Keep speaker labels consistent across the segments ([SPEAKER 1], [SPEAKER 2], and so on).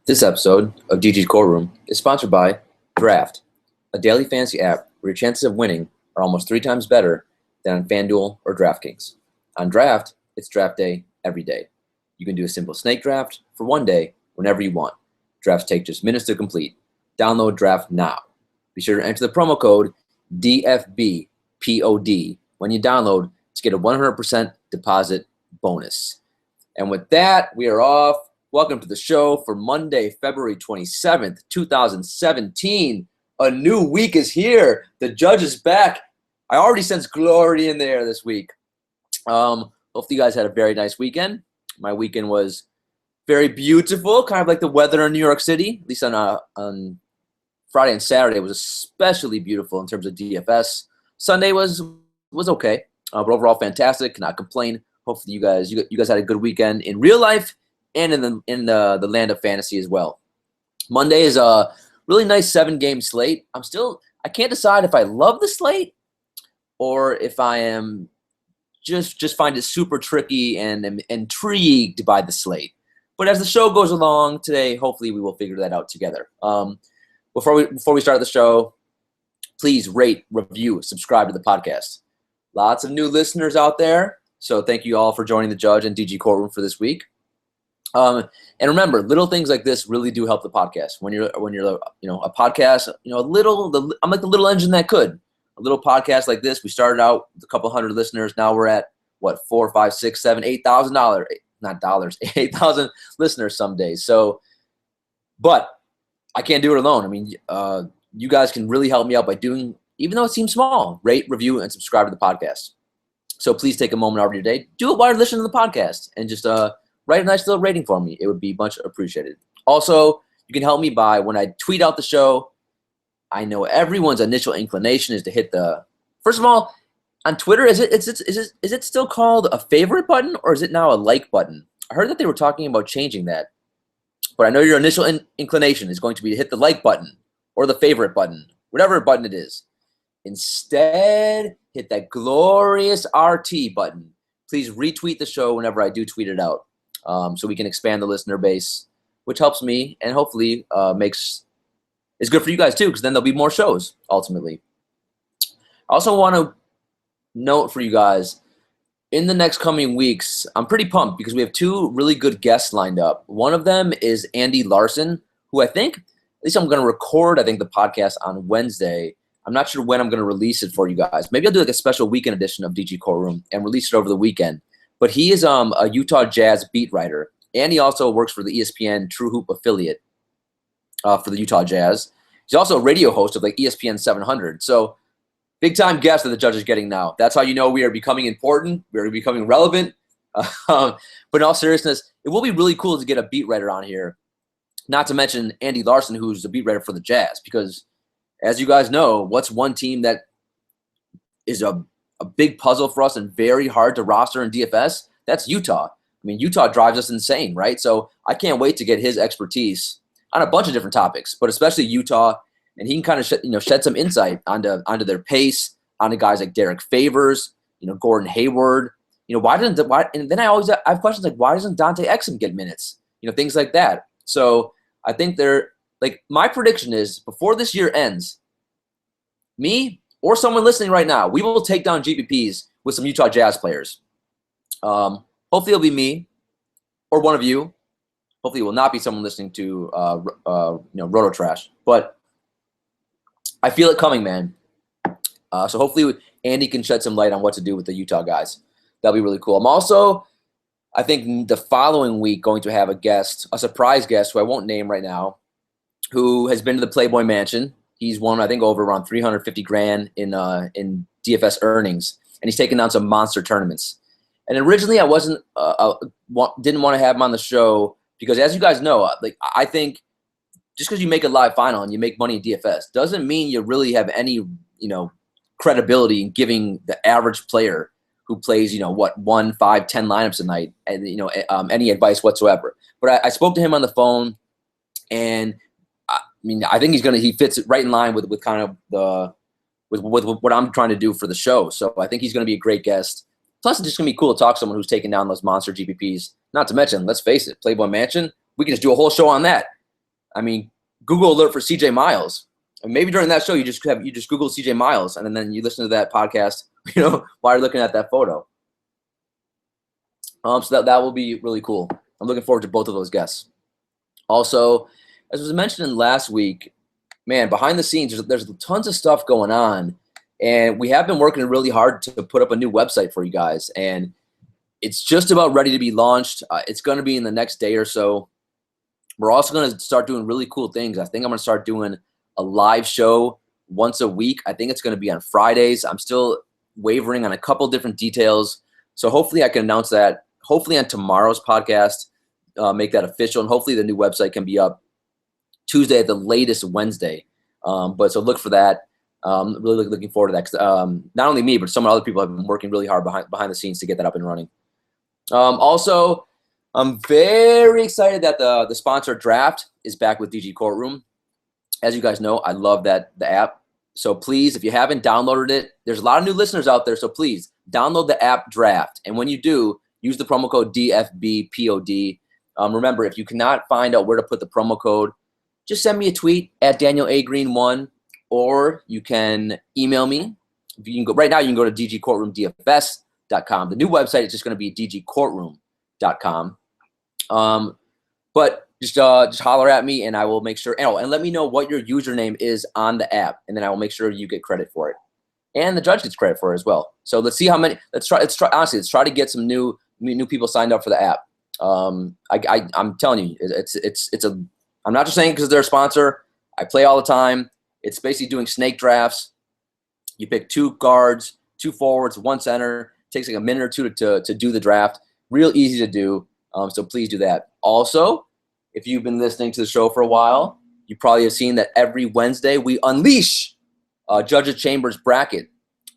[SPEAKER 1] This episode of DG's Courtroom is sponsored by Draft, a daily fantasy app where your chances of winning are almost 3 times better than on FanDuel or DraftKings. On Draft, it's draft day every day. You can do a simple snake draft for one day whenever you want. Drafts take just minutes to complete. Download Draft now. Be sure to enter the promo code DFBPOD when you download to get a 100% deposit bonus. And with that, we are off. Welcome to the show for Monday, February 27th, 2017. A new week is here. The judge is back. I already sense glory in the air this week. Hopefully you guys had a very nice weekend. My weekend was very beautiful, kind of like the weather in New York City. At least on Friday and Saturday, it was especially beautiful in terms of DFS. Sunday was okay, but overall fantastic. Cannot complain. Hopefully you guys had a good weekend in real life and in the land of fantasy as well. Monday is a really nice 7-game slate. I can't decide if I love the slate or if I am just find it super tricky and am intrigued by the slate. But as the show goes along today, hopefully we will figure that out together. Before we start the show, please rate, review, subscribe to the podcast. Lots of new listeners out there, so thank you all for joining the judge and DG Courtroom for this week. And remember, little things like this really do help the podcast. When you're a podcast, I'm like the little engine that could. A little podcast like this, we started out with a couple hundred listeners. Now we're at what, 4, 5, 6, 7, $8,000, not dollars, 8,000 listeners some days. So, but I can't do it alone. I mean, you guys can really help me out by doing, even though it seems small, rate, review, and subscribe to the podcast. So please take a moment out of your day, do it while you're listening to the podcast, and just write a nice little rating for me. It would be much appreciated. Also, you can help me by when I tweet out the show. I know everyone's initial inclination is to hit first of all, on Twitter, is it still called a favorite button or is it now a like button? I heard that they were talking about changing that. But I know your initial inclination is going to be to hit the like button or the favorite button, whatever button it is. Instead, hit that glorious RT button. Please retweet the show whenever I do tweet it out. So we can expand the listener base, which helps me and hopefully is good for you guys too, because then there'll be more shows ultimately. I also want to note for you guys, in the next coming weeks, I'm pretty pumped because we have 2 really good guests lined up. One of them is Andy Larson, who I think, at least I'm going to record, the podcast on Wednesday. I'm not sure when I'm going to release it for you guys. Maybe I'll do like a special weekend edition of DG Courtroom and release it over the weekend. But he is a Utah Jazz beat writer, and he also works for the ESPN True Hoop affiliate for the Utah Jazz. He's also a radio host of like ESPN 700. So big-time guest that the judge is getting now. That's how you know we are becoming important. We are becoming relevant. But in all seriousness, it will be really cool to get a beat writer on here, not to mention Andy Larson, who's the beat writer for the Jazz, because as you guys know, what's one team that is a big puzzle for us and very hard to roster in DFS? That's Utah. I mean, Utah drives us insane, right? So I can't wait to get his expertise on a bunch of different topics, but especially Utah, and he can kind of shed some insight onto their pace, onto guys like Derek Favors, Gordon Hayward. And then I have questions like, why doesn't Dante Exum get minutes? Things like that. So I think my prediction is before this year ends, me or someone listening right now, we will take down GPPs with some Utah Jazz players. Hopefully it'll be me or one of you. Hopefully it will not be someone listening to Roto Trash. But I feel it coming, man. So hopefully Andy can shed some light on what to do with the Utah guys. That'll be really cool. I'm also, I think, the following week going to have a surprise guest who I won't name right now, who has been to the Playboy Mansion. He's won, I think, over around $350,000 in DFS earnings, and he's taken down some monster tournaments. And originally, I didn't want to have him on the show because, as you guys know, I think just because you make a live final and you make money in DFS doesn't mean you really have any credibility in giving the average player who plays 1, 5, 10 lineups a night and any advice whatsoever. But I spoke to him on the phone, and I think he fits right in line with kind of with what I'm trying to do for the show. So I think he's going to be a great guest. Plus, it's just going to be cool to talk to someone who's taking down those monster GPPs. Not to mention, let's face it, Playboy Mansion, we can just do a whole show on that. I mean, Google alert for CJ Miles. And maybe during that show, you just Google CJ Miles, and then you listen to that podcast, while you're looking at that photo. So that will be really cool. I'm looking forward to both of those guests. Also, as was mentioned last week, man, behind the scenes, there's tons of stuff going on, and we have been working really hard to put up a new website for you guys, and it's just about ready to be launched. It's going to be in the next day or so. We're also going to start doing really cool things. I think I'm going to start doing a live show once a week. I think it's going to be on Fridays. I'm still wavering on a couple different details, so hopefully I can announce that hopefully on tomorrow's podcast, make that official, and hopefully the new website can be up Tuesday at the latest Wednesday. But so look for that. Really looking forward to that. 'Cause, not only me, but some other people have been working really hard behind the scenes to get that up and running. Also, I'm very excited that the sponsor draft is back with DG Courtroom. As you guys know, I love the app. So please, if you haven't downloaded it, there's a lot of new listeners out there. So please download the app Draft. And when you do, use the promo code DFBPOD. Remember, if you cannot find out where to put the promo code, just send me a tweet at DanielAGreen1, or you can email me. You can go right now. You can go to dgcourtroomdfs.com. The new website is just going to be dgcourtroom.com. But just holler at me, and I will make sure. And let me know what your username is on the app, and then I will make sure you get credit for it, and the judge gets credit for it as well. So let's see how many. Let's try. Honestly, let's try to get some new people signed up for the app. I'm telling you, it's a. I'm not just saying because they're a sponsor. I play all the time. It's basically doing snake drafts. You pick 2 guards, 2 forwards, 1 center. It takes like a minute or 2 to do the draft. Real easy to do. So please do that. Also, if you've been listening to the show for a while, you probably have seen that every Wednesday we unleash Judges Chambers bracket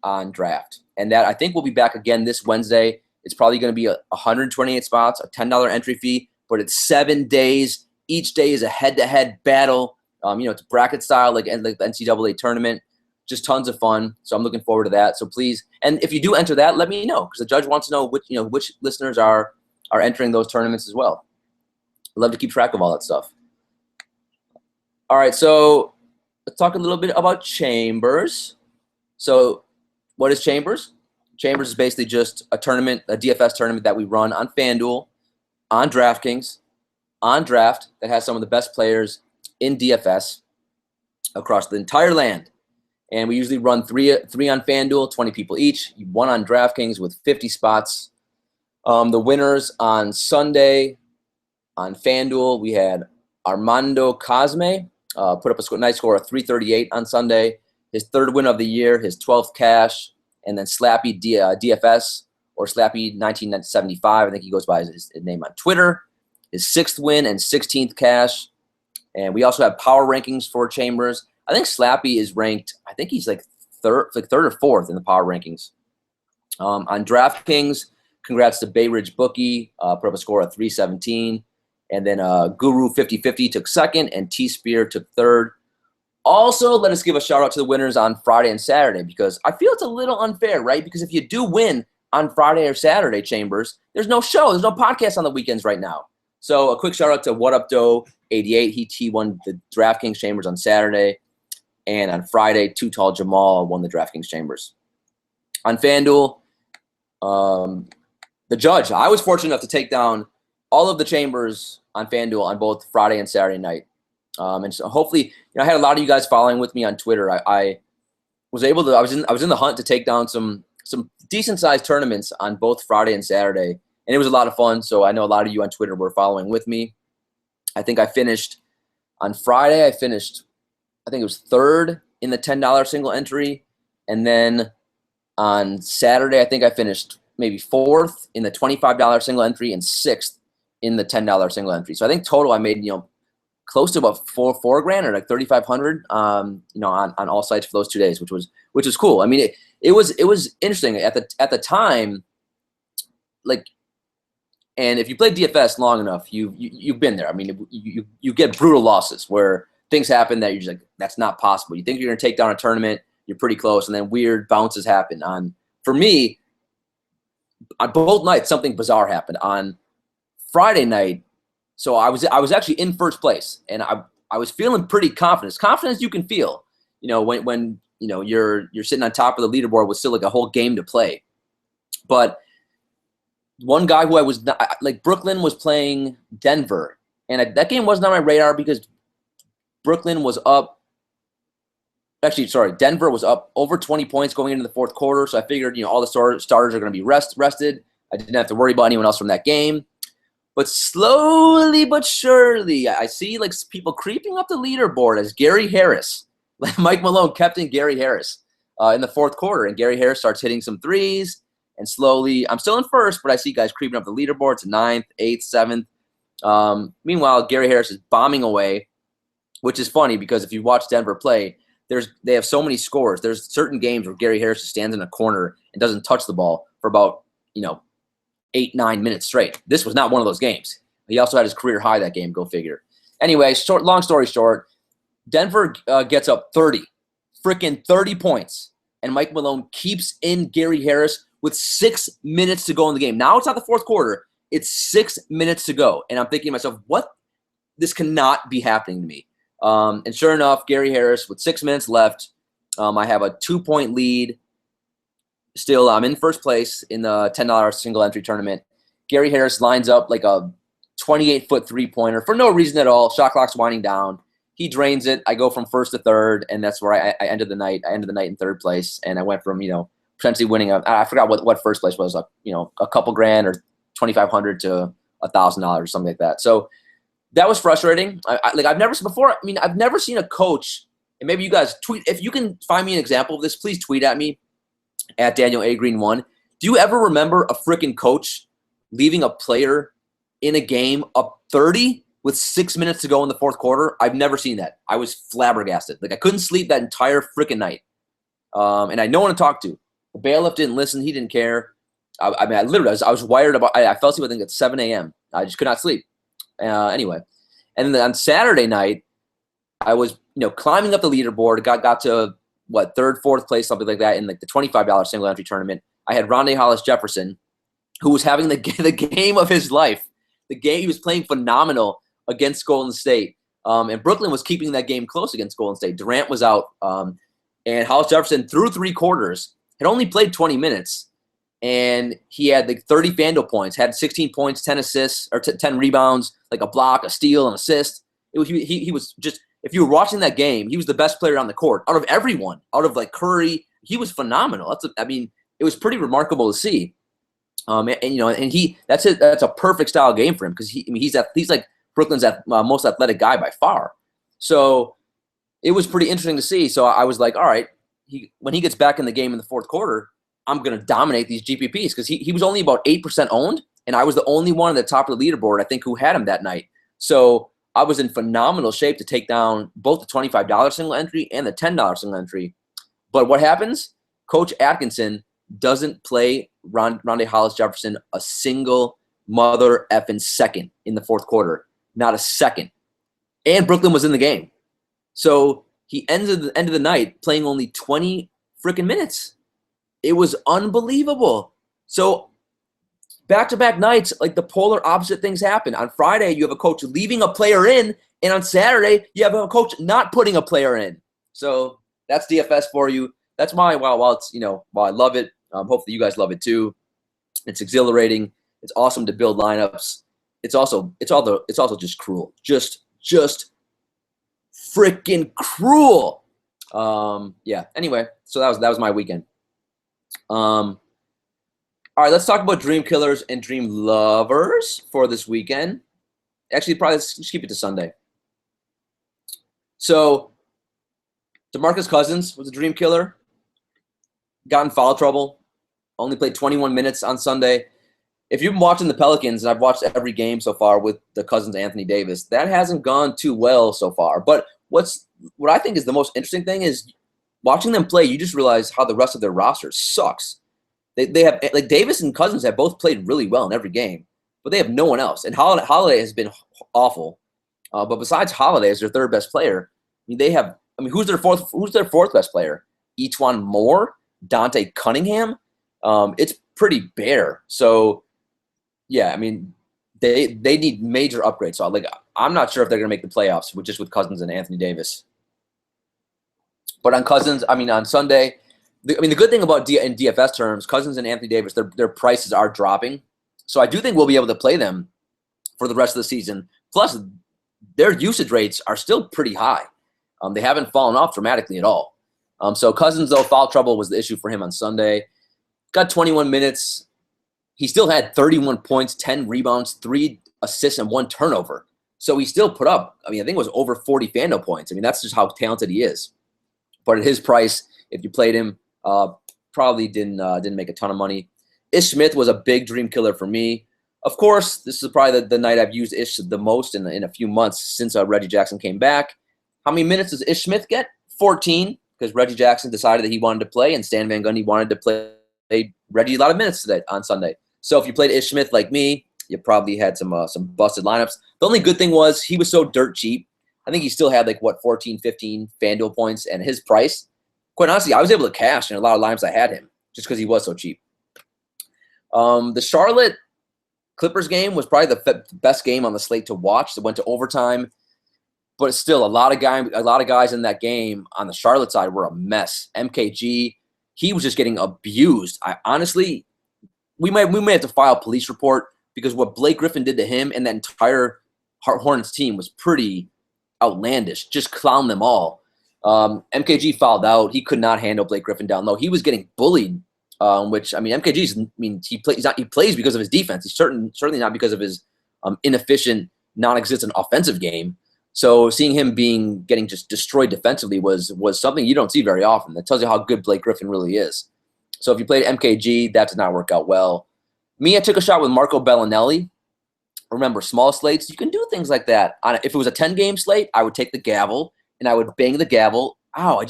[SPEAKER 1] on draft. And that I think we'll be back again this Wednesday. It's probably going to be 128 spots, a $10 entry fee, but it's 7 days. Each day is a head-to-head battle. It's bracket style, like the NCAA tournament. Just tons of fun. So I'm looking forward to that. So please, and if you do enter that, let me know, because the judge wants to know which listeners are entering those tournaments as well. I love to keep track of all that stuff. All right, so let's talk a little bit about Chambers. So what is Chambers? Chambers is basically just a tournament, a DFS tournament that we run on FanDuel, on DraftKings, on Draft, that has some of the best players in DFS across the entire land. And we usually run three on FanDuel, 20 people each, 1 on DraftKings with 50 spots. The winners on Sunday on FanDuel, we had Armando Cosme, put up a nice score of 338 on Sunday. His 3rd win of the year, his 12th cash, and then Slappy DFS, or Slappy 1975, I think he goes by his name on Twitter, his 6th win and 16th cash. And we also have power rankings for Chambers. I think Slappy is ranked, I think he's like third or 4th in the power rankings. On DraftKings, congrats to Bay Ridge Bookie, put up a score of 317. And then Guru 5050 took 2nd, and T-Spear took 3rd. Also, let us give a shout out to the winners on Friday and Saturday, because I feel it's a little unfair, right? Because if you do win on Friday or Saturday, Chambers, there's no show. There's no podcast on the weekends right now. So a quick shout out to What Up Doe 88. He won the DraftKings Chambers on Saturday. And on Friday, Too Tall Jamal won the DraftKings Chambers. On FanDuel, the judge, I was fortunate enough to take down all of the Chambers on FanDuel on both Friday and Saturday night. And so hopefully, I had a lot of you guys following with me on Twitter. I was able to. I was in the hunt to take down some decent sized tournaments on both Friday and Saturday, and it was a lot of fun. So I know a lot of you on Twitter were following with me. I think I finished on Friday. I think it was 3rd in the $10 single entry, and then on Saturday I think I finished maybe 4th in the $25 single entry and 6th in the $10 single entry. So I think total I made close to about $4 grand, or like 3,500 on all sites for those 2 days, which was cool. I mean, it was interesting at the time, like, and if you play DFS long enough, you've been there. I mean, you get brutal losses where things happen that you're just like, that's not possible. You think you're gonna take down a tournament, you're pretty close, and then weird bounces happen. For me, on both nights, something bizarre happened. On Friday night, so I was actually in first place, and I was feeling pretty confident, as confident as you can feel, when you're sitting on top of the leaderboard with still like a whole game to play. But one guy who I was not, like, Brooklyn was playing Denver, and that game wasn't on my radar because Brooklyn was up. Actually, sorry, Denver was up over 20 points going into the fourth quarter, so I figured, all the starters are going to be rested. I didn't have to worry about anyone else from that game. But slowly but surely, I see like people creeping up the leaderboard as Gary Harris, like Mike Malone kept in Gary Harris in the fourth quarter, and Gary Harris starts hitting some threes, and slowly, I'm still in first, but I see guys creeping up the leaderboard to 9th, 8th, 7th. Meanwhile, Gary Harris is bombing away, which is funny because if you watch Denver play, they have so many scores. There's certain games where Gary Harris stands in a corner and doesn't touch the ball for about 8-9 minutes straight. This was not one of those games. He also had his career high that game. Go figure. Anyway, long story short, Denver gets up 30 points, and Mike Malone keeps in Gary Harris with 6 minutes to go in the game. Now it's not the fourth quarter. It's 6 minutes to go. And I'm thinking to myself, what? This cannot be happening to me. And sure enough, Gary Harris with 6 minutes left. I have a 2-point lead. Still, I'm in first place in the $10 single entry tournament. Gary Harris lines up like a 28-foot three-pointer for no reason at all. Shot clock's winding down. He drains it. I go from first to third, and that's where I ended the night. I ended the night in third place, and I went from potentially winning I forgot what first place was, a couple grand or $2,500 to $1,000 or something like that. So that was frustrating. I've never seen a coach, and maybe you guys tweet if you can find me an example of this. Please tweet at me at Daniel A. Green 1. Do you ever remember a freaking coach leaving a player in a game up 30 with 6 minutes to go in the fourth quarter? I've never seen that. I was flabbergasted. Like, I couldn't sleep that entire freaking night. And I had no one to talk to. The bailiff didn't listen. He didn't care. I was wired about. I fell asleep, I think, at 7 a.m. I just could not sleep. Anyway, and then on Saturday night, I was climbing up the leaderboard. Got to third, fourth place, something like that, in like the $25 single entry tournament. I had Rondé Hollis Jefferson, who was having the game of his life. He was playing phenomenal against Golden State, and Brooklyn was keeping that game close against Golden State. Durant was out, and Hollis Jefferson through three quarters had only played 20 minutes, and he had like 30 FanDuel points, had 16 points, 10 assists or 10 rebounds, like a block, a steal, an assist. He was just. If you were watching that game, he was the best player on the court out of everyone. Out of like Curry, he was phenomenal. It was pretty remarkable to see. That's a perfect style game for him because he's like Brooklyn's most athletic guy by far. So it was pretty interesting to see. So I was like, all right, when he gets back in the game in the fourth quarter, I'm gonna dominate these GPPs because he was only about 8% owned, and I was the only one at the top of the leaderboard, I think, who had him that night. So I was in phenomenal shape to take down both the $25 single entry and the $10 single entry. But what happens? Coach Atkinson doesn't play Rondé Hollis Jefferson a single mother effing second in the fourth quarter. Not a second. And Brooklyn was in the game. So he ends at the end of the night playing only 20 freaking minutes. It was unbelievable. So back-to-back nights, like the polar opposite things happen. On Friday, you have a coach leaving a player in, and on Saturday, you have a coach not putting a player in. So that's DFS for you. That's while I love it, hopefully you guys love it too. It's exhilarating. It's awesome to build lineups. It's also just cruel. Just freaking cruel. Yeah. Anyway, so that was my weekend. All right, let's talk about dream killers and dream lovers for this weekend. Actually, probably let's just keep it to Sunday. So, DeMarcus Cousins was a dream killer. Got in foul trouble. Only played 21 minutes on Sunday. If you've been watching the Pelicans, and I've watched every game so far with the Cousins Anthony Davis, that hasn't gone too well so far. But what I think is the most interesting thing is watching them play, you just realize how the rest of their roster sucks. They have, like, Davis and Cousins have both played really well in every game, but they have no one else. And Holiday has been awful. But besides Holiday as their third best player, who's their fourth best player? E'Twaun Moore, Dante Cunningham. It's pretty bare. So yeah, they need major upgrades. So I'm not sure if they're going to make the playoffs with Cousins and Anthony Davis. But on Cousins, on Sunday, the good thing about in DFS terms, Cousins and Anthony Davis, their prices are dropping. So I do think we'll be able to play them for the rest of the season. Plus, their usage rates are still pretty high. They haven't fallen off dramatically at all. So Cousins, though, foul trouble was the issue for him on Sunday. Got 21 minutes. He still had 31 points, 10 rebounds, 3 assists, and 1 turnover. So he still put up, I think it was over 40 FanDuel points. That's just how talented he is. But at his price, if you played him, probably didn't make a ton of money. Ish Smith was a big dream killer for me. Of course, this is probably the night I've used Ish the most in a few months since Reggie Jackson came back. How many minutes does Ish Smith get? 14, because Reggie Jackson decided that he wanted to play, and Stan Van Gundy wanted to play Reggie a lot of minutes today on Sunday. So if you played Ish Smith like me, you probably had some busted lineups. The only good thing was he was so dirt cheap. I think he still had 14, 15 FanDuel points, and his price, quite honestly, I was able to cash in a lot of lineups I had him just because he was so cheap. The Charlotte Clippers game was probably the best game on the slate to watch. It went to overtime, but still a lot of guys in that game on the Charlotte side were a mess. MKG, he was just getting abused. Honestly, we may have to file a police report because what Blake Griffin did to him and that entire Hornets team was pretty outlandish. Just clown them all. MKG fouled out. He could not handle Blake Griffin down low. He was getting bullied. MKG he plays because of his defense. He's certainly not because of his inefficient, non-existent offensive game. So seeing him getting just destroyed defensively was something you don't see very often. That tells you how good Blake Griffin really is. So if you played MKG, that did not work out well. I took a shot with Marco Bellinelli. Remember, small slates, you can do things like that. If it was a 10-game slate, I would take the gavel and I would bang the gavel. Ow,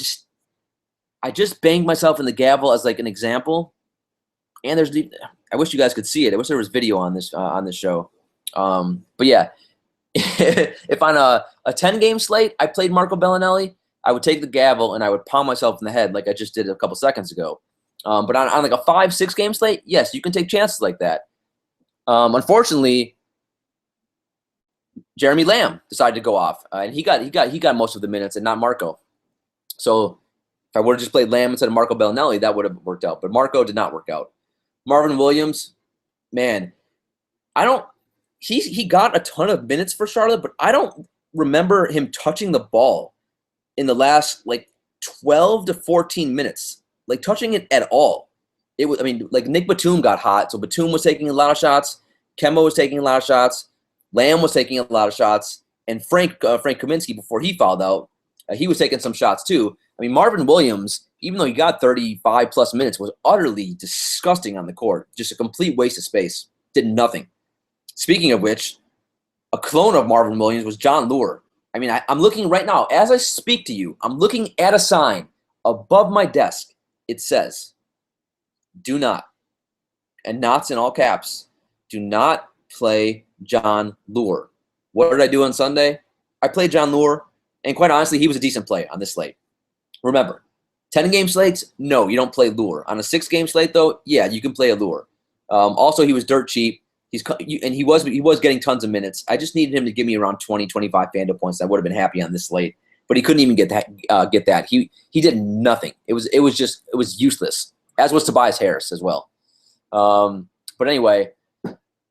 [SPEAKER 1] I just banged myself in the gavel as an example. And I wish you guys could see it. I wish there was video on this show. But yeah, if on a 10-game slate I played Marco Bellinelli, I would take the gavel and I would pound myself in the head like I just did a couple seconds ago. But on a 5-6 game slate, yes, you can take chances like that. Unfortunately, Jeremy Lamb decided to go off, and he got most of the minutes and not Marco. So if I would have just played Lamb instead of Marco Bellinelli, that would have worked out. But Marco did not work out. Marvin Williams, man, he got a ton of minutes for Charlotte, but I don't remember him touching the ball in the last 12 to 14 minutes, touching it at all. It was, Nick Batum got hot, so Batum was taking a lot of shots. Kemba was taking a lot of shots. Lamb was taking a lot of shots, and Frank Kaminsky, before he fouled out, he was taking some shots too. Marvin Williams, even though he got 35-plus minutes, was utterly disgusting on the court. Just a complete waste of space. Did nothing. Speaking of which, a clone of Marvin Williams was John Lure. I'm looking right now. As I speak to you, I'm looking at a sign above my desk. It says, do not, and nots in all caps, do not play John Lure. What did I do on Sunday? I played John Lure, and quite honestly, he was a decent play on this slate. Remember, 10-game slates, no, you don't play Lure. On a 6-game slate, though, yeah, you can play a Lure. Also, he was dirt cheap. He was getting tons of minutes. I just needed him to give me around 20, 25 FanDuel points. I would have been happy on this slate, but he couldn't even get that. He did nothing. It was useless. As was Tobias Harris as well. But anyway,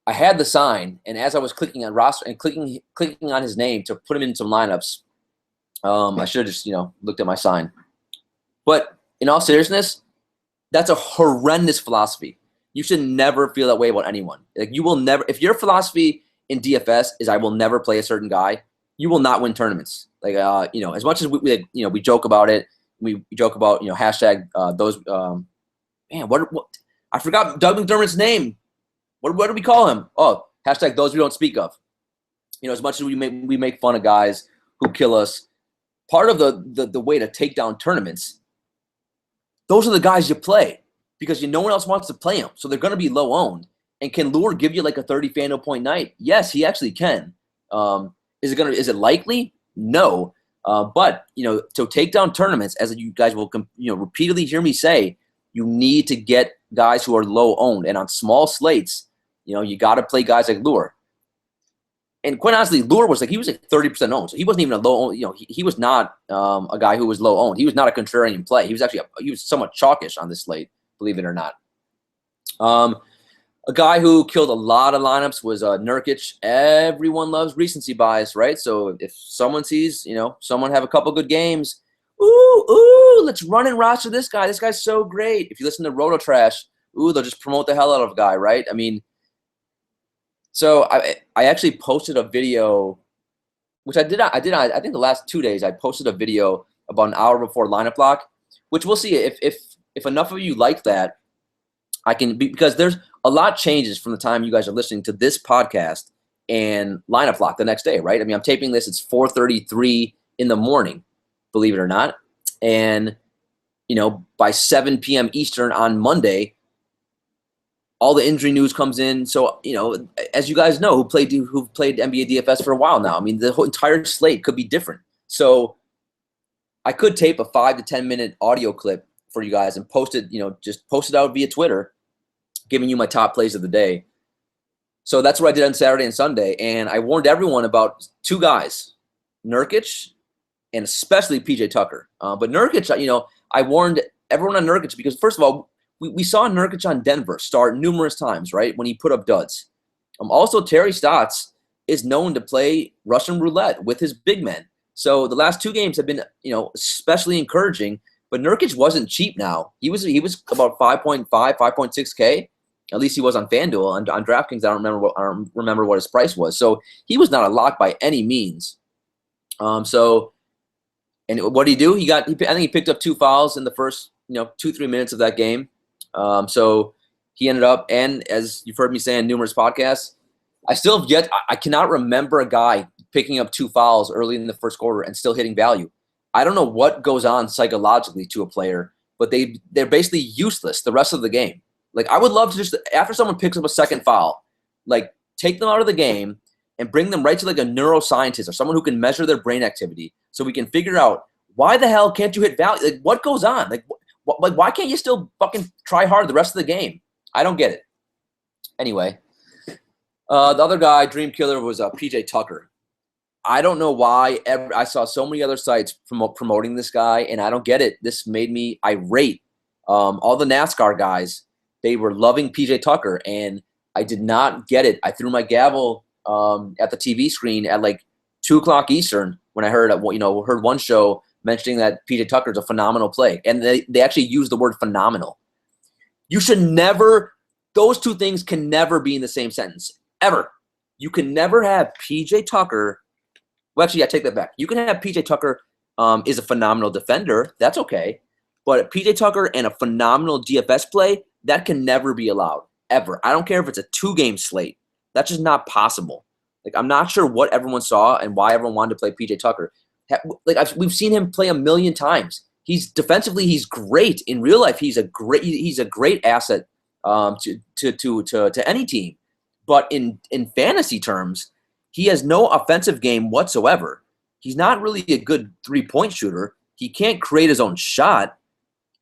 [SPEAKER 1] I had the sign, and as I was clicking on roster and clicking on his name to put him in some lineups, I should have just looked at my sign. But in all seriousness, that's a horrendous philosophy. You should never feel that way about anyone. You will never. If your philosophy in DFS is I will never play a certain guy, you will not win tournaments. As much as we joke about it, we joke about hashtag those. What I forgot Doug McDermott's name. What do we call him? Oh, hashtag those we don't speak of. As much as we make fun of guys who kill us, part of the way to take down tournaments, those are the guys you play because no one else wants to play them. So they're going to be low owned. And can Lure give you a 30 FanDuel point night? Yes, he actually can. Is it likely? No. But to take down tournaments, as you guys will repeatedly hear me say, you need to get guys who are low owned. And on small slates, you got to play guys like Lure. And quite honestly, Lure was he was like 30% owned. So he wasn't even a low owned, he was not a guy who was low owned. He was not a contrarian play. He was actually, he was somewhat chalkish on this slate, believe it or not. A guy who killed a lot of lineups was Nurkic. Everyone loves recency bias, right? So if someone sees, someone have a couple good games, let's run and roster this guy. This guy's so great. If you listen to Roto Trash, they'll just promote the hell out of a guy, right? I mean, so I actually posted a video, which I think the last 2 days I posted a video about an hour before lineup lock, which we'll see if enough of you like that, I can because there's a lot changes from the time you guys are listening to this podcast and lineup lock the next day, right? I mean, I'm taping this, it's 4:33 in the morning, believe it or not. And, by 7 p.m. Eastern on Monday, all the injury news comes in. So, as you guys know, who've played NBA DFS for a while now, I mean, the whole entire slate could be different. So I could tape a 5 to 10 minute audio clip for you guys and post it, just post it out via Twitter, giving you my top plays of the day. So that's what I did on Saturday and Sunday. And I warned everyone about two guys, Nurkic and especially PJ Tucker. But Nurkic, I warned everyone on Nurkic because, first of all, we saw Nurkic on Denver start numerous times, right, when he put up duds. Also, Terry Stotts is known to play Russian roulette with his big men. So the last two games have been, especially encouraging. But Nurkic wasn't cheap now. He was about 5.5, 5.6K. At least he was on FanDuel. On DraftKings, I don't remember what his price was. So he was not a lock by any means. And what did he do? I think he picked up 2 fouls in the first 2-3 minutes of that game. So he ended up, and as you've heard me say in numerous podcasts, I cannot remember a guy picking up 2 fouls early in the first quarter and still hitting value. I don't know what goes on psychologically to a player, but they're basically useless the rest of the game. Like, I would love to just, after someone picks up a second foul, like, take them out of the game and bring them right to like a neuroscientist or someone who can measure their brain activity so we can figure out why the hell can't you hit value? Like, what goes on? Like, why can't you still fucking try hard the rest of the game? I don't get it. Anyway, the other guy, Dream Killer, was PJ Tucker. I don't know why. I saw so many other sites promoting this guy, and I don't get it. This made me irate. All the NASCAR guys, they were loving PJ Tucker, and I did not get it. I threw my gavel at the TV screen at like 2 o'clock Eastern when I heard one show mentioning that PJ Tucker is a phenomenal play, and they actually used the word phenomenal. You should never. Those two things can never be in the same sentence ever. You can never have PJ Tucker. Well, actually, I take that back. You can have PJ Tucker is a phenomenal defender. That's okay. But PJ Tucker and a phenomenal DFS play, that can never be allowed, ever. I don't care if it's a 2-game slate. That's just not possible. Like, I'm not sure what everyone saw and why everyone wanted to play PJ Tucker. We've seen him play a million times. Defensively, he's great. In real life, he's a great asset to any team. But in fantasy terms, he has no offensive game whatsoever. He's not really a good 3-point shooter. He can't create his own shot.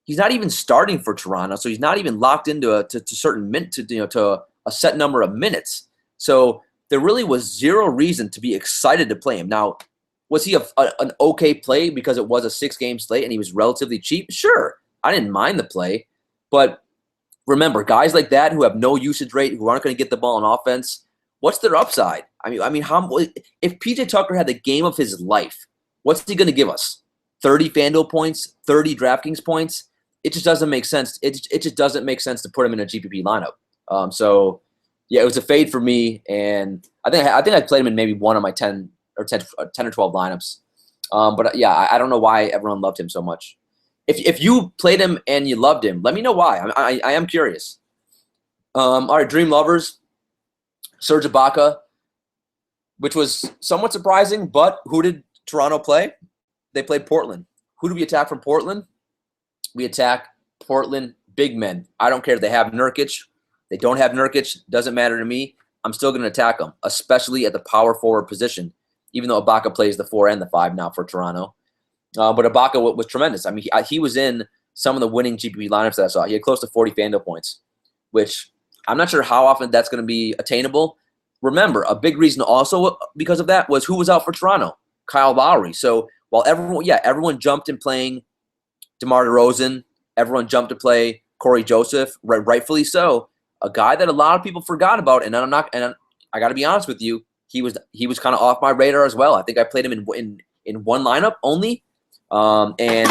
[SPEAKER 1] He's not even starting for Toronto, so he's not even locked into to a set number of minutes. So there really was zero reason to be excited to play him. Now, was he an okay play because it was a 6-game slate and he was relatively cheap? Sure, I didn't mind the play, but remember, guys like that who have no usage rate, who aren't going to get the ball on offense, what's their upside? I mean, if PJ Tucker had the game of his life, what's he going to give us? 30 FanDuel points, 30 DraftKings points? It just doesn't make sense. It just doesn't make sense to put him in a GPP lineup. So yeah, it was a fade for me, and I think I played him in maybe one of my 10 or 12 lineups. But yeah, I don't know why everyone loved him so much. If you played him and you loved him, let me know why. I am curious. All right, Dream Lovers, Serge Ibaka, which was somewhat surprising, but who did Toronto play? They played Portland. Who do we attack from Portland? We attack Portland big men. I don't care if they have Nurkic. They don't have Nurkic. Doesn't matter to me. I'm still going to attack them, especially at the power forward position, even though Ibaka plays the 4 and the 5 now for Toronto. But Ibaka was tremendous. I mean, he was in some of the winning GPP lineups that I saw. He had close to 40 FanDuel points, which I'm not sure how often that's going to be attainable. remember, a big reason also because of that was who was out for Toronto? Kyle Lowry. So while everyone jumped in playing DeMar DeRozan, everyone jumped to play Corey Joseph, rightfully so. A guy that a lot of people forgot about, and I got to be honest with you, he was kind of off my radar as well. I think I played him in one lineup only, and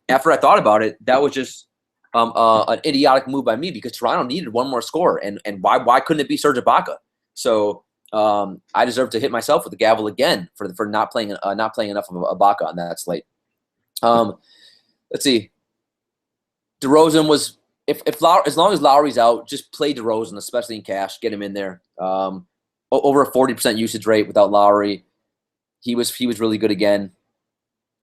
[SPEAKER 1] after I thought about it, that was just an idiotic move by me because Toronto needed one more scorer, and why couldn't it be Serge Ibaka? So I deserve to hit myself with the gavel again for not playing enough of Ibaka on that slate. Let's see. DeRozan was as long as Lowry's out, just play DeRozan, especially in cash. Get him in there. Over a 40% usage rate without Lowry. He was really good again.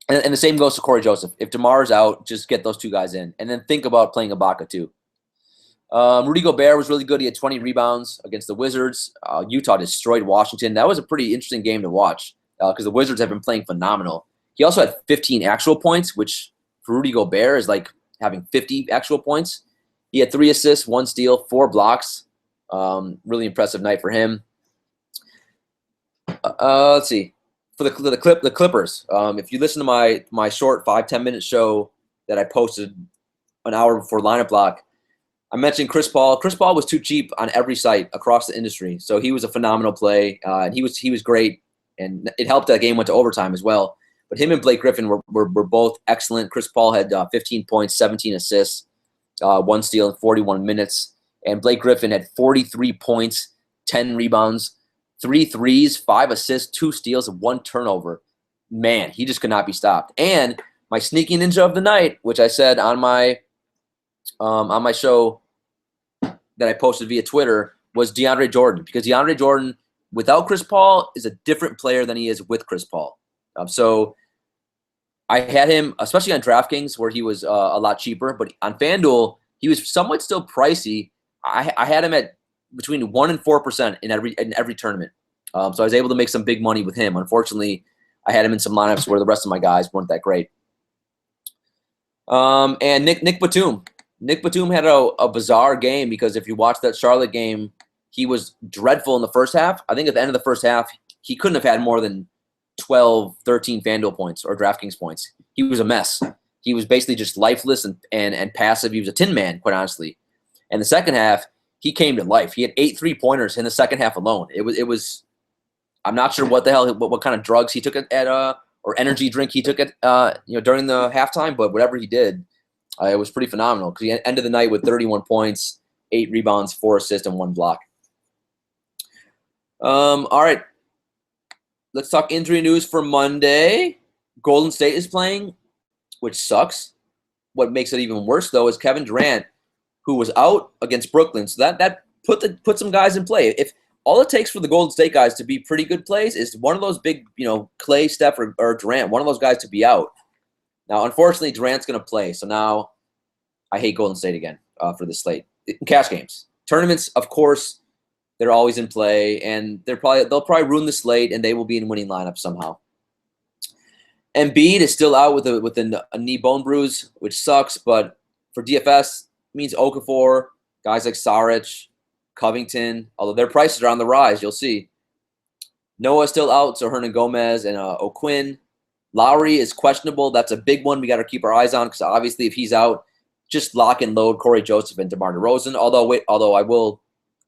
[SPEAKER 1] And the same goes to Corey Joseph. If DeMar's out, just get those two guys in. And then think about playing Ibaka too. Rudy Gobert was really good. He had 20 rebounds against the Wizards. Utah destroyed Washington. That was a pretty interesting game to watch because the Wizards have been playing phenomenal. He also had 15 actual points, which for Rudy Gobert is like having 50 actual points. He had 3 assists, 1 steal, 4 blocks. Really impressive night for him. Let's see. For the Clippers, if you listen to my short 5-10 minute show that I posted an hour before lineup block, I mentioned Chris Paul. Chris Paul was too cheap on every site across the industry, so he was a phenomenal play, and he was great, and it helped that game went to overtime as well. But him and Blake Griffin were both excellent. Chris Paul had 15 points, 17 assists, 1 steal in 41 minutes, and Blake Griffin had 43 points, 10 rebounds, 3 threes, 5 assists, 2 steals, and 1 turnover. Man, he just could not be stopped. And my sneaky ninja of the night, which I said on my show that I posted via Twitter, was DeAndre Jordan, because DeAndre Jordan, without Chris Paul, is a different player than he is with Chris Paul. So I had him, especially on DraftKings, where he was a lot cheaper, but on FanDuel, he was somewhat still pricey. I had him at between 1% and 4% in every tournament. So I was able to make some big money with him. Unfortunately, I had him in some lineups where the rest of my guys weren't that great. And Nick Batum. Nick Batum had a bizarre game because if you watch that Charlotte game, he was dreadful in the first half. I think at the end of the first half, he couldn't have had more than 12, 13 FanDuel points or DraftKings points. He was a mess. He was basically just lifeless and passive. He was a tin man, quite honestly. And the second half, he came to life. He had 8 3-pointers in the second half alone. It was I'm not sure what the hell what kind of drugs he took at or energy drink he took at during the halftime, but whatever he did, it was pretty phenomenal because he ended the night with 31 points, 8 rebounds, 4 assists, and 1 block. All right. Let's talk injury news for Monday. Golden State is playing, which sucks. What makes it even worse, though, is Kevin Durant, who was out against Brooklyn. So that put some guys in play. If all it takes for the Golden State guys to be pretty good plays is one of those big, Clay, Steph, or Durant, one of those guys to be out. Now, unfortunately, Durant's going to play. So now I hate Golden State again for this slate. Cash games. Tournaments, of course, they're always in play, and they'll probably ruin the slate, and they will be in winning lineups somehow. Embiid is still out with a knee bone bruise, which sucks, but for DFS, it means Okafor, guys like Saric, Covington, although their prices are on the rise, you'll see. Noah's still out, so Hernan Gomez and O'Quinn. Lowry is questionable. That's a big one we got to keep our eyes on because obviously if he's out, just lock and load Corey Joseph and DeMar DeRozan. Although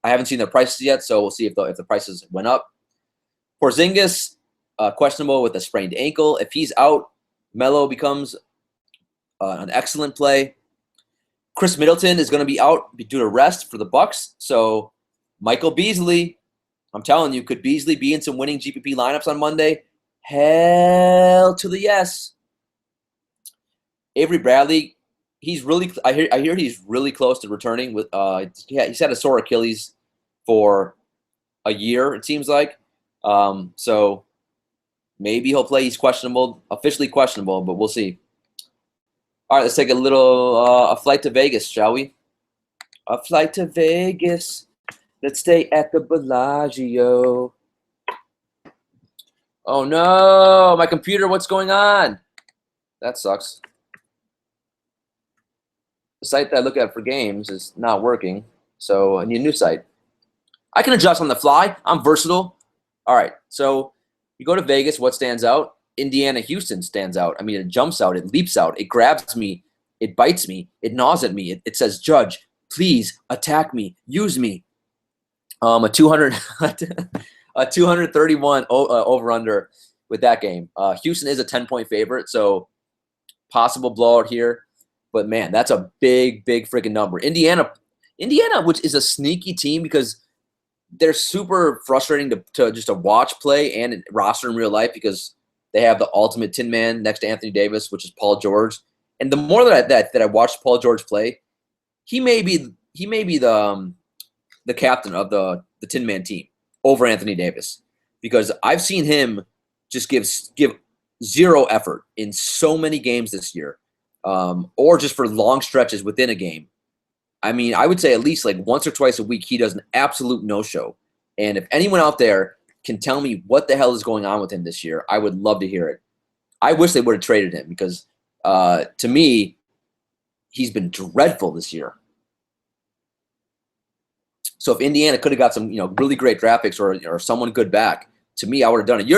[SPEAKER 1] I haven't seen their prices yet, so we'll see if the prices went up. Porzingis, questionable with a sprained ankle. If he's out, Melo becomes an excellent play. Chris Middleton is going to be out due to rest for the Bucks. So Michael Beasley, I'm telling you, could Beasley be in some winning GPP lineups on Monday? Hell to the yes. Avery Bradley, I hear he's really close to returning with he's had a sore Achilles for a year, it seems like. So maybe he'll play. He's questionable, officially questionable, but we'll see. All right, let's take a flight to Vegas, shall we? A flight to Vegas. Let's stay at the Bellagio. Oh no, my computer, what's going on? That sucks. The site that I look at for games is not working, so I need a new site. I can adjust on the fly. I'm versatile. All right, so you go to Vegas. What stands out? Indiana, Houston stands out. I mean, it jumps out. It leaps out. It grabs me. It bites me. It gnaws at me. It says, Judge, please attack me. Use me. A 200, a 231 over-under with that game. Houston is a 10-point favorite, so possible blowout here. But, man, that's a big, big freaking number. Indiana, which is a sneaky team because they're super frustrating to just to watch play and roster in real life because they have the ultimate tin man next to Anthony Davis, which is Paul George. And the more that I watched Paul George play, he may be the captain of the tin man team over Anthony Davis because I've seen him just give zero effort in so many games this year, or just for long stretches within a game. I mean, I would say at least like once or twice a week he does an absolute no-show. And if anyone out there can tell me what the hell is going on with him this year, I would love to hear it. I wish they would have traded him because to me, he's been dreadful this year. So if Indiana could have got some, really great draft picks or someone good back, to me, I would have done it.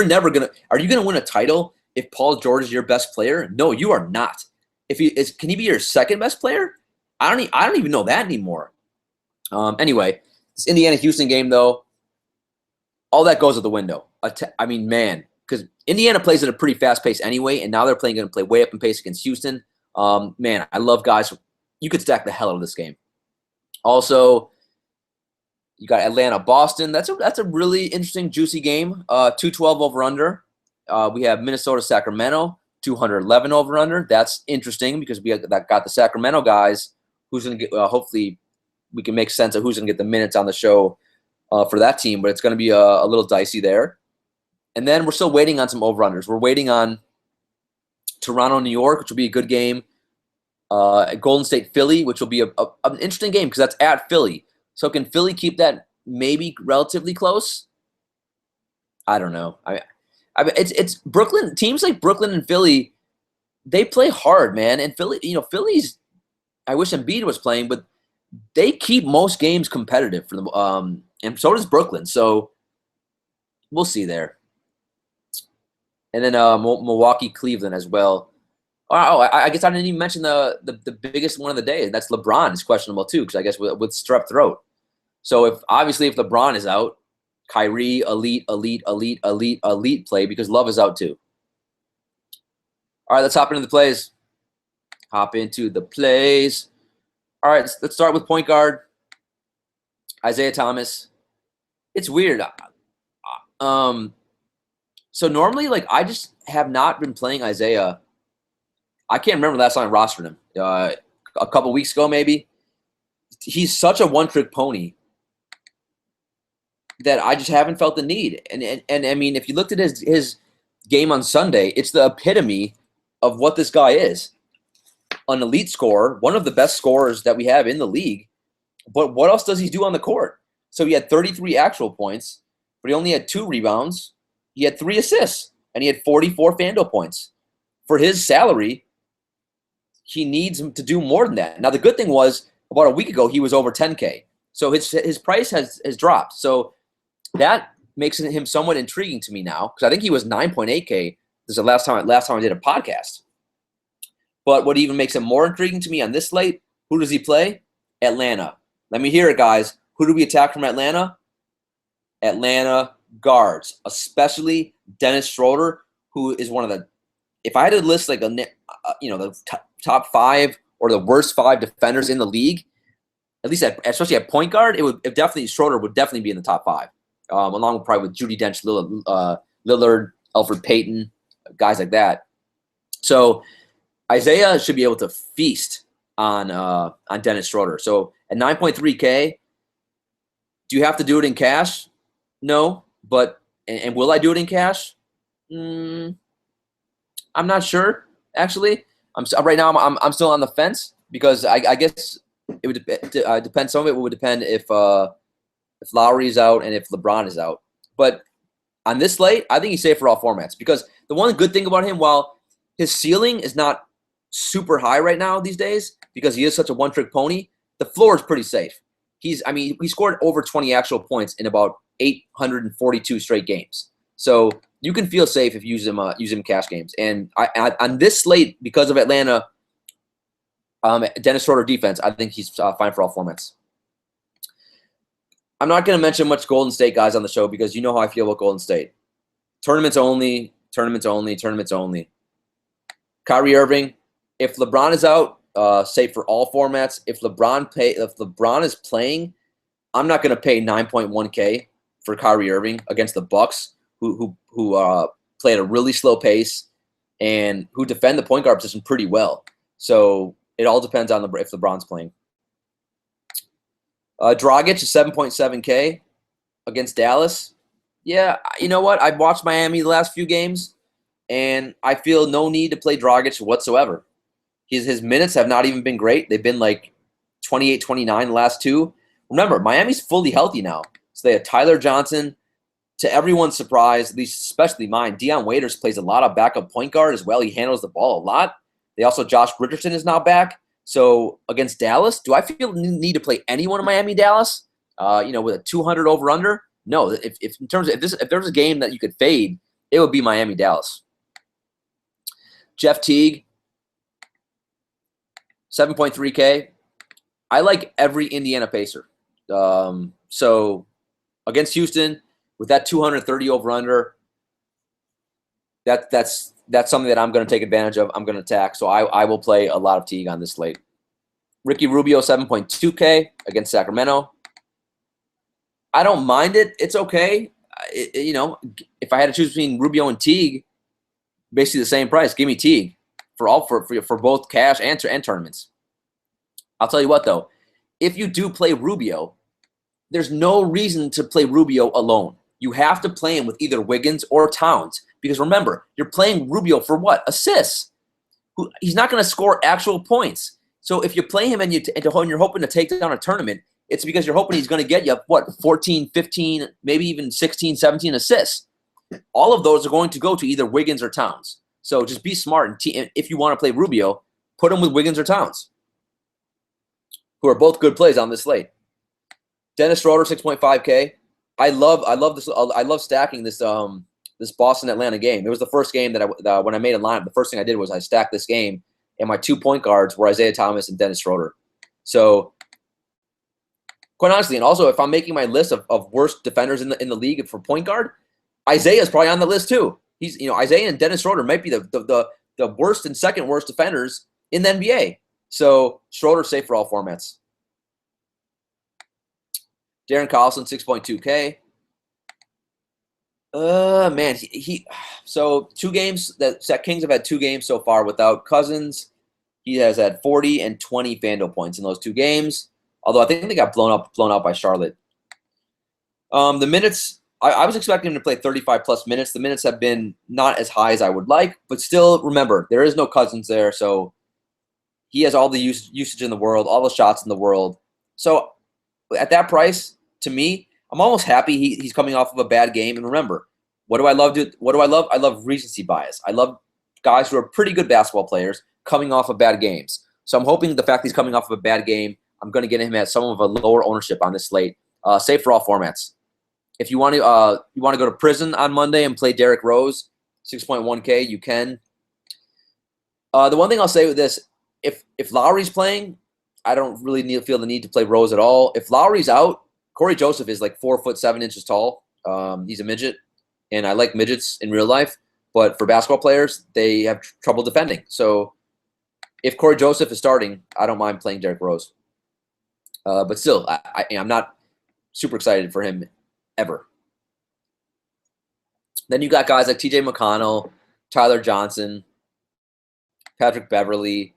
[SPEAKER 1] Are you gonna win a title if Paul George is your best player? No, you are not. Can he be your second best player? I don't even know that anymore. Anyway, this Indiana-Houston game, though, all that goes out the window. I mean, man, because Indiana plays at a pretty fast pace anyway, and now they're going to play way up in pace against Houston. Man, I love guys. You could stack the hell out of this game. Also, you got Atlanta-Boston. That's a really interesting, juicy game. 212 over-under. We have Minnesota-Sacramento, 211 over-under. That's interesting because we got the Sacramento guys. Who's going to get? Hopefully, we can make sense of who's going to get the minutes on the show for that team, but it's going to be a little dicey there. And then we're still waiting on some over-unders. We're waiting on Toronto, New York, which will be a good game. Golden State, Philly, which will be an interesting game because that's at Philly. So can Philly keep that maybe relatively close? I don't know. It's Brooklyn. Teams like Brooklyn and Philly, they play hard, man. And Philly's. I wish Embiid was playing, but they keep most games competitive for them. And so does Brooklyn. So we'll see there. And then Milwaukee, Cleveland as well. Oh, I guess I didn't even mention the biggest one of the day. And that's LeBron is questionable too, because I guess with strep throat. So if LeBron is out, Kyrie, elite play because Love is out too. All right, let's hop into the plays. All right, let's start with point guard, Isaiah Thomas. It's weird. So normally, I just have not been playing Isaiah. I can't remember the last time I rostered him. A couple weeks ago, maybe. He's such a one-trick pony that I just haven't felt the need. And I mean, if you looked at his game on Sunday, it's the epitome of what this guy is. An elite scorer, one of the best scorers that we have in the league. But what else does he do on the court? So he had 33 actual points, but he only had 2 rebounds. He had 3 assists, and he had 44 FanDuel points. For his salary, he needs him to do more than that. Now, the good thing was, about a week ago, he was over 10K. So his price has dropped. So that makes him somewhat intriguing to me now, because I think he was 9.8K. This is the last time I did a podcast. But what even makes him more intriguing to me on this slate, who does he play? Atlanta. Let me hear it, guys. Who do we attack from Atlanta? Atlanta guards, especially Dennis Schroeder, who is one of the – if I had to list the top 5 or the worst 5 defenders in the league, at least especially at point guard, Schroeder would definitely be in the top 5, along with probably with Judi Dench, Lillard, Elfrid Payton, guys like that. So Isaiah should be able to feast on Dennis Schroeder. So at 9.3K, do you have to do it in cash? No, but and will I do it in cash? I'm not sure. Actually, right now I'm still on the fence because I guess it would depend. Some of it would depend if Lowry is out and if LeBron is out. But on this slate, I think he's safe for all formats because the one good thing about him, while his ceiling is not super high right now these days because he is such a one-trick pony, the floor is pretty safe. I mean, he scored over 20 actual points in about 842 straight games. So you can feel safe if you use him cash games. And on this slate, because of Atlanta, Dennis Schroeder defense, I think he's fine for all formats. I'm not going to mention much Golden State guys on the show because you know how I feel about Golden State. Tournaments only, tournaments only, tournaments only. Kyrie Irving, if LeBron is out, safe for all formats. If LeBron is playing, I'm not going to pay 9.1K for Kyrie Irving against the Bucks, who play at a really slow pace and who defend the point guard position pretty well. So it all depends on if LeBron's playing. Dragic is 7.7K against Dallas. Yeah, you know what? I've watched Miami the last few games, and I feel no need to play Dragic whatsoever. His minutes have not even been great. They've been like 28, 29 the last two. Remember, Miami's fully healthy now. So they have Tyler Johnson. To everyone's surprise, at least especially mine, Deion Waiters plays a lot of backup point guard as well. He handles the ball a lot. They also, Josh Richardson is now back. So against Dallas, do I feel need to play anyone in Miami, Dallas? With a 200 over under? No. If in terms of if there was a game that you could fade, it would be Miami, Dallas. Jeff Teague, 7.3K. I like every Indiana Pacer. So against Houston, with that 230 over under, that's something that I'm going to take advantage of. I'm going to attack. So I will play a lot of Teague on this slate. Ricky Rubio, 7.2K against Sacramento. I don't mind it. It's okay. If I had to choose between Rubio and Teague, basically the same price. Give me Teague for both cash and tournaments. I'll tell you what, though. If you do play Rubio, there's no reason to play Rubio alone. You have to play him with either Wiggins or Towns. Because remember, you're playing Rubio for what? Assists. He's not going to score actual points. So if you play him and you're hoping to take down a tournament, it's because you're hoping he's going to get you, 14, 15, maybe even 16, 17 assists. All of those are going to go to either Wiggins or Towns. So just be smart. And if you want to play Rubio, put him with Wiggins or Towns, who are both good plays on this slate. Dennis Schroeder, 6.5K. I love this. I love stacking this this Boston Atlanta game. It was the first game that when I made a lineup, the first thing I did was I stacked this game, and my 2 point guards were Isaiah Thomas and Dennis Schroeder. So quite honestly, and also if I'm making my list of worst defenders in the league for point guard, Isaiah is probably on the list too. He's Isaiah and Dennis Schroeder might be the worst and second worst defenders in the NBA. So Schroeder safe for all formats. Darren Collison, 6.2K. Man, so 2 games that Kings have had 2 games so far without Cousins. He has had 40 and 20 FanDuel points in those 2 games. Although I think they got blown out by Charlotte. The minutes, I was expecting him to play 35 plus minutes. The minutes have been not as high as I would like, but still remember there is no Cousins there, so he has all the usage in the world, all the shots in the world. So at that price, to me, I'm almost happy he's coming off of a bad game. And remember, what do I love? I love recency bias. I love guys who are pretty good basketball players coming off of bad games. So I'm hoping the fact he's coming off of a bad game, I'm going to get him at some of a lower ownership on this slate. Safe for all formats. If you want to go to prison on Monday and play Derrick Rose, 6.1K, you can. The one thing I'll say with this, if Lowry's playing, I don't really feel the need to play Rose at all. If Lowry's out, Corey Joseph is like 4'7" tall. He's a midget, and I like midgets in real life. But for basketball players, they have trouble defending. So if Corey Joseph is starting, I don't mind playing Derrick Rose. But still, I'm not super excited for him ever. Then you got guys like T.J. McConnell, Tyler Johnson, Patrick Beverly,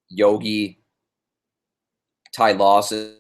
[SPEAKER 1] Yogi, Ty Lawson.